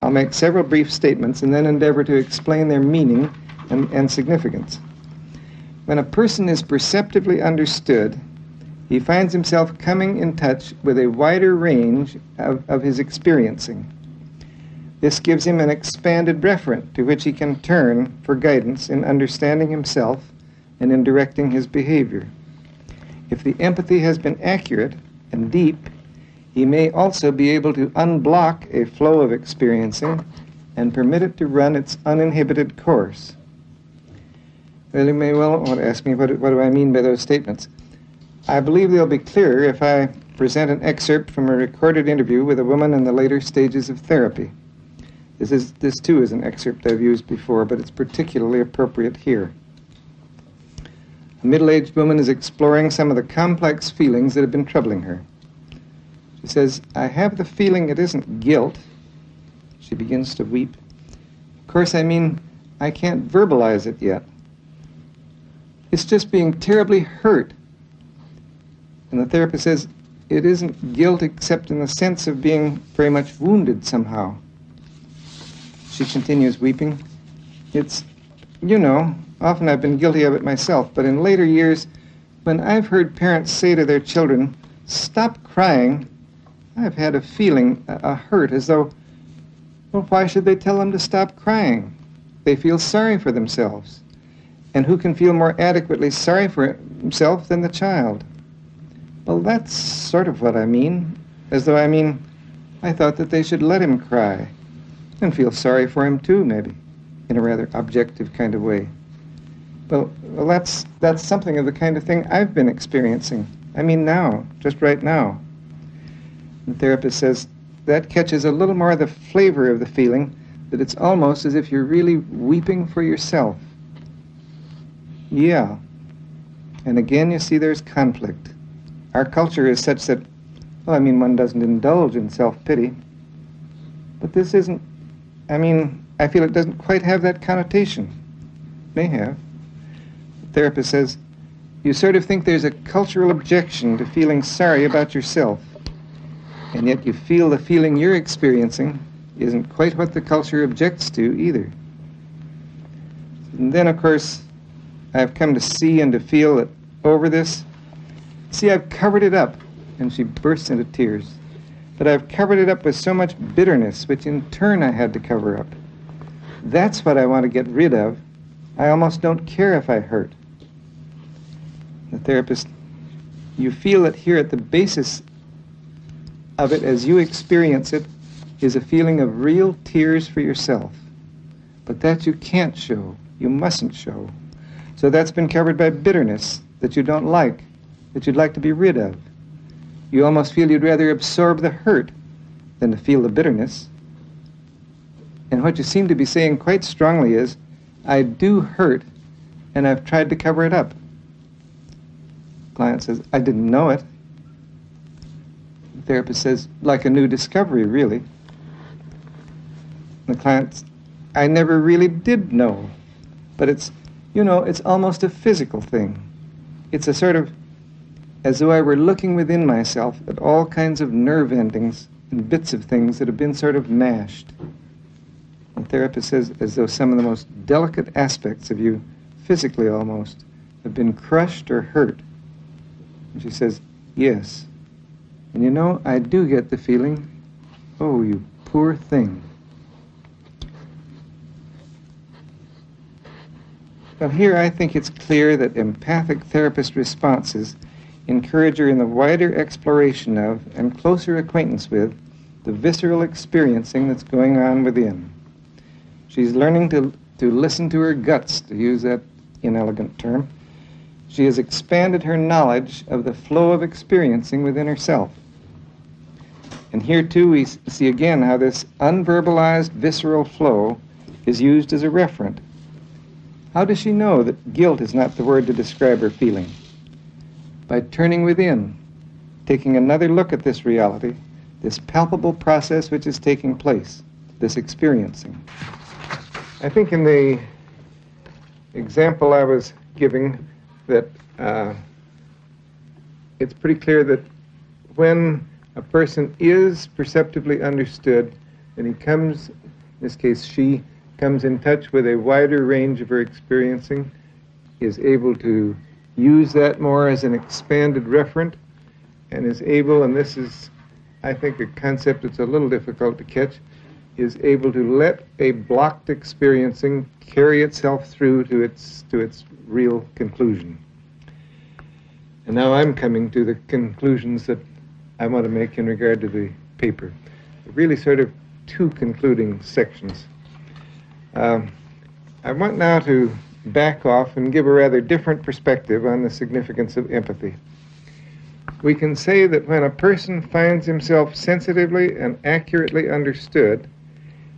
I'll make several brief statements and then endeavor to explain their meaning and significance. When a person is perceptively understood, he finds himself coming in touch with a wider range of his experiencing. This gives him an expanded referent to which he can turn for guidance in understanding himself and in directing his behavior. If the empathy has been accurate and deep, he may also be able to unblock a flow of experiencing and permit it to run its uninhibited course. Well, you may well want to ask me, what do I mean by those statements? I believe they'll be clearer if I present an excerpt from a recorded interview with a woman in the later stages of therapy. This too is an excerpt I've used before, but it's particularly appropriate here. A middle-aged woman is exploring some of the complex feelings that have been troubling her. She says, "I have the feeling it isn't guilt." She begins to weep. "Of course, I can't verbalize it yet. It's just being terribly hurt." And the therapist says, "It isn't guilt except in the sense of being very much wounded somehow." She continues weeping. "It's, often I've been guilty of it myself, but in later years, when I've heard parents say to their children, 'Stop crying,' I've had a feeling, a hurt, as though, well, why should they tell them to stop crying? They feel sorry for themselves. And who can feel more adequately sorry for himself than the child? Well, that's sort of what I mean, as though I thought that they should let him cry and feel sorry for him too, maybe, in a rather objective kind of way. Well, that's something of the kind of thing I've been experiencing. Now, just right now." The therapist says, that catches a little more of the flavor of the feeling, that it's almost as if you're really weeping for yourself. Yeah. And again, you see there's conflict. Our culture is such that, one doesn't indulge in self-pity. But this isn't, I feel it doesn't quite have that connotation. It may have. The therapist says, you sort of think there's a cultural objection to feeling sorry about yourself, and yet you feel the feeling you're experiencing isn't quite what the culture objects to either. And then, of course, I've come to see and to feel that over this, I've covered it up, and she bursts into tears, but I've covered it up with so much bitterness, which in turn I had to cover up. That's what I want to get rid of. I almost don't care if I hurt. The therapist, you feel that here at the basis of it, as you experience it, is a feeling of real tears for yourself. But that you can't show, you mustn't show. So that's been covered by bitterness that you don't like, that you'd like to be rid of. You almost feel you'd rather absorb the hurt than to feel the bitterness. And what you seem to be saying quite strongly is, I do hurt, and I've tried to cover it up. Client says, I didn't know it. The therapist says, like a new discovery, really. The client, I never really did know. But it's, it's almost a physical thing. It's a sort of, as though I were looking within myself at all kinds of nerve endings and bits of things that have been sort of mashed. The therapist says, as though some of the most delicate aspects of you, physically almost, have been crushed or hurt. And she says, yes. And I do get the feeling, oh, you poor thing. Well, here I think it's clear that empathic therapist responses encourage her in the wider exploration of and closer acquaintance with the visceral experiencing that's going on within. She's learning to listen to her guts, to use that inelegant term. She has expanded her knowledge of the flow of experiencing within herself. And here, too, we see again how this unverbalized visceral flow is used as a referent. How does she know that guilt is not the word to describe her feeling? By turning within, taking another look at this reality, this palpable process which is taking place, this experiencing. I think in the example I was giving that it's pretty clear that when a person is perceptively understood, then he comes in this case she, comes in touch with a wider range of her experiencing, is able to use that more as an expanded referent, and is able, and this is, I think, a concept that's a little difficult to catch, is able to let a blocked experiencing carry itself through to its real conclusion. And now I'm coming to the conclusions that I want to make in regard to the paper. Really sort of two concluding sections. I want now to back off and give a rather different perspective on the significance of empathy. We can say that when a person finds himself sensitively and accurately understood,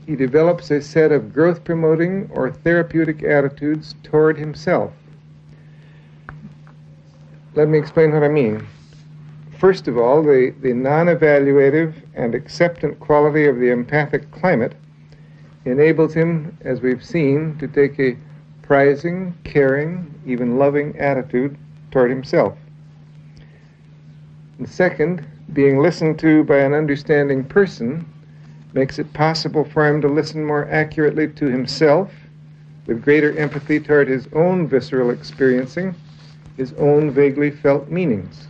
he develops a set of growth-promoting or therapeutic attitudes toward himself. Let me explain what I mean. First of all, the non-evaluative and acceptant quality of the empathic climate enables him, as we've seen, to take a prizing, caring, even loving attitude toward himself. And second, being listened to by an understanding person makes it possible for him to listen more accurately to himself, with greater empathy toward his own visceral experiencing, his own vaguely felt meanings.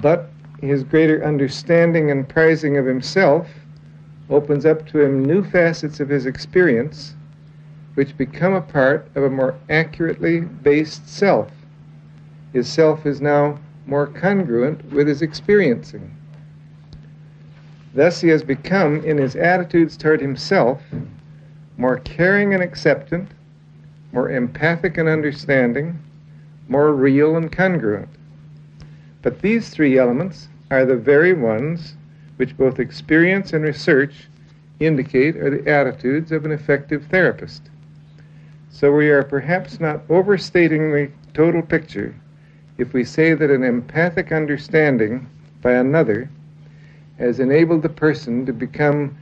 But his greater understanding and prizing of himself opens up to him new facets of his experience, which become a part of a more accurately based self. His self is now more congruent with his experiencing. Thus he has become, in his attitudes toward himself, more caring and acceptant, more empathic and understanding, more real and congruent. But these three elements are the very ones which both experience and research indicate are the attitudes of an effective therapist. So we are perhaps not overstating the total picture if we say that an empathic understanding by another has enabled the person to become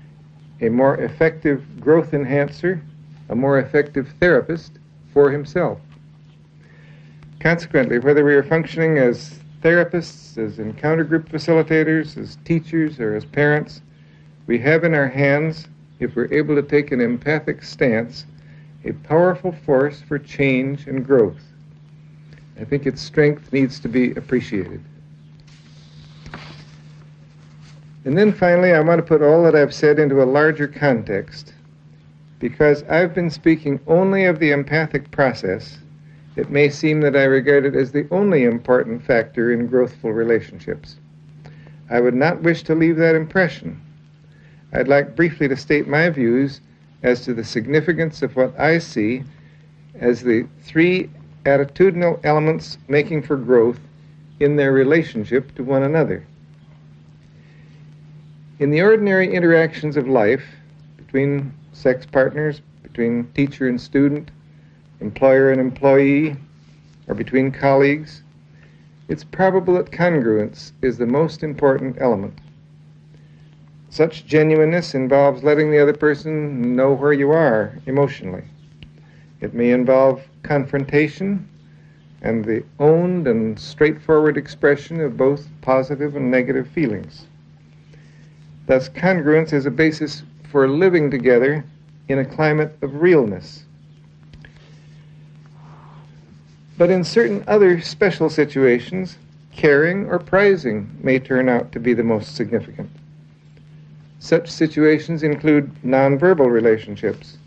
a more effective growth enhancer, a more effective therapist for himself. Consequently, whether we are functioning as therapists, as encounter group facilitators, as teachers, or as parents, we have in our hands, if we're able to take an empathic stance, a powerful force for change and growth. I think its strength needs to be appreciated. And then finally, I want to put all that I've said into a larger context. Because I've been speaking only of the empathic process, it may seem that I regard it as the only important factor in growthful relationships. I would not wish to leave that impression. I'd like briefly to state my views as to the significance of what I see as the three attitudinal elements making for growth in their relationship to one another. In the ordinary interactions of life, between sex partners, between teacher and student, employer and employee, or between colleagues, it's probable that congruence is the most important element. Such genuineness involves letting the other person know where you are emotionally. It may involve confrontation and the owned and straightforward expression of both positive and negative feelings. Thus, congruence is a basis for living together in a climate of realness. But in certain other special situations, caring or prizing may turn out to be the most significant. Such situations include nonverbal relationships,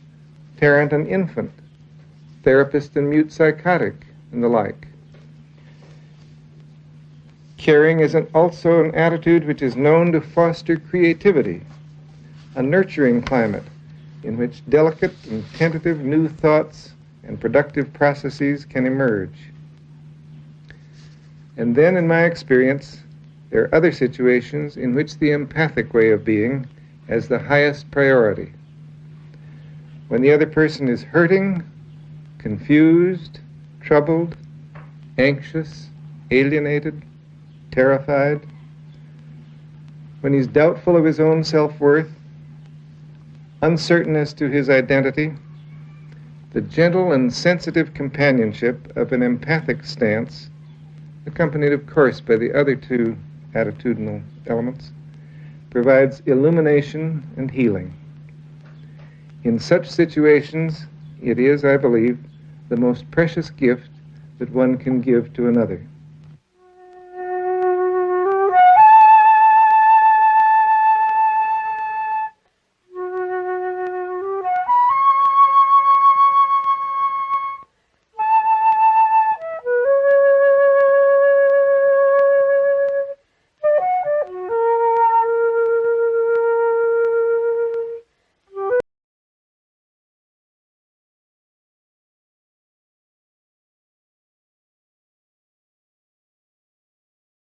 parent and infant, therapist and mute psychotic, and the like. Caring is also an attitude which is known to foster creativity, a nurturing climate in which delicate and tentative new thoughts and productive processes can emerge. And then, in my experience, there are other situations in which the empathic way of being has the highest priority. When the other person is hurting, confused, troubled, anxious, alienated, terrified, when he's doubtful of his own self-worth, uncertain as to his identity, the gentle and sensitive companionship of an empathic stance, accompanied of course by the other two attitudinal elements, provides illumination and healing. In such situations, it is, I believe, the most precious gift that one can give to another.